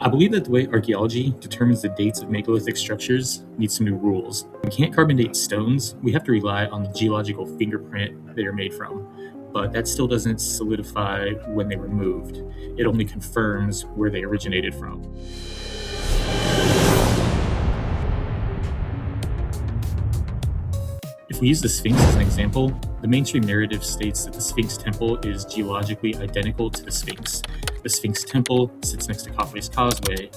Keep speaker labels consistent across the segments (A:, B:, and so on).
A: I believe that the way archaeology determines the dates of megalithic structures needs some new rules. We can't carbon date stones, we have to rely on the geological fingerprint they are made from. But that still doesn't solidify when they were moved. It only confirms where they originated from. If we use the Sphinx as an example, the mainstream narrative states that the Sphinx temple is geologically identical to the Sphinx. The Sphinx temple sits next to Khafre's causeway,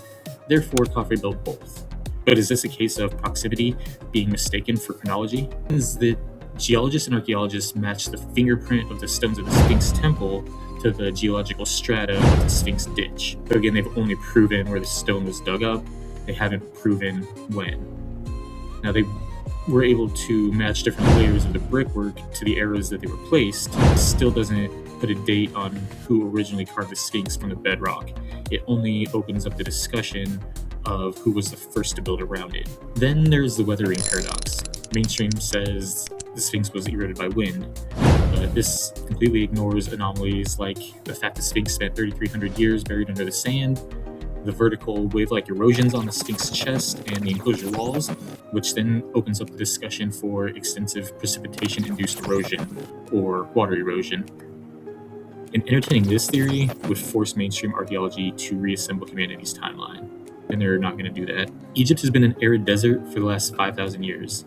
A: therefore Khafre built both. But is this a case of proximity being mistaken for chronology? Is that geologists and archaeologists match the fingerprint of the stones of the Sphinx temple to the geological strata of the Sphinx ditch. But again, they've only proven where the stone was dug up, they haven't proven when. Now, they were able to match different layers of the brickwork to the eras that they were placed. It still doesn't put a date on who originally carved the Sphinx from the bedrock. It only opens up the discussion of who was the first to build around it. Then there's the weathering paradox. Mainstream says the Sphinx was eroded by wind, but this completely ignores anomalies like the fact the Sphinx spent 3,300 years buried under the sand, the vertical wave-like erosions on the Sphinx chest and the enclosure walls, which then opens up the discussion for extensive precipitation-induced erosion, or water erosion. And entertaining this theory would force mainstream archaeology to reassemble humanity's timeline, and they're not going to do that. Egypt has been an arid desert for the last 5,000 years.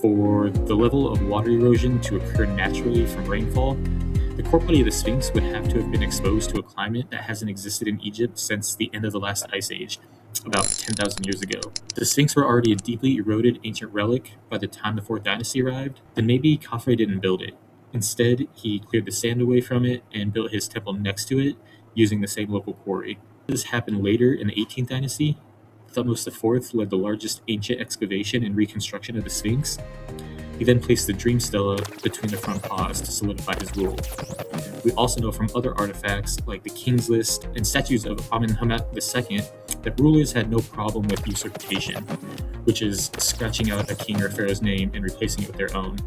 A: For the level of water erosion to occur naturally from rainfall, the core body of the Sphinx would have to have been exposed to a climate that hasn't existed in Egypt since the end of the last ice age, about 10,000 years ago. If the Sphinx were already a deeply eroded ancient relic by the time the 4th dynasty arrived, then maybe Khafre didn't build it. Instead, he cleared the sand away from it and built his temple next to it using the same local quarry. This happened later in the 18th dynasty. Thutmose IV led the largest ancient excavation and reconstruction of the Sphinx. He then placed the dream stela between the front paws to solidify his rule. We also know from other artifacts like the King's List and statues of Amenhotep II that rulers had no problem with usurpation, which is scratching out a king or pharaoh's name and replacing it with their own.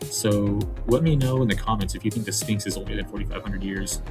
A: So let me know in the comments if you think the Sphinx is older than 4,500 years.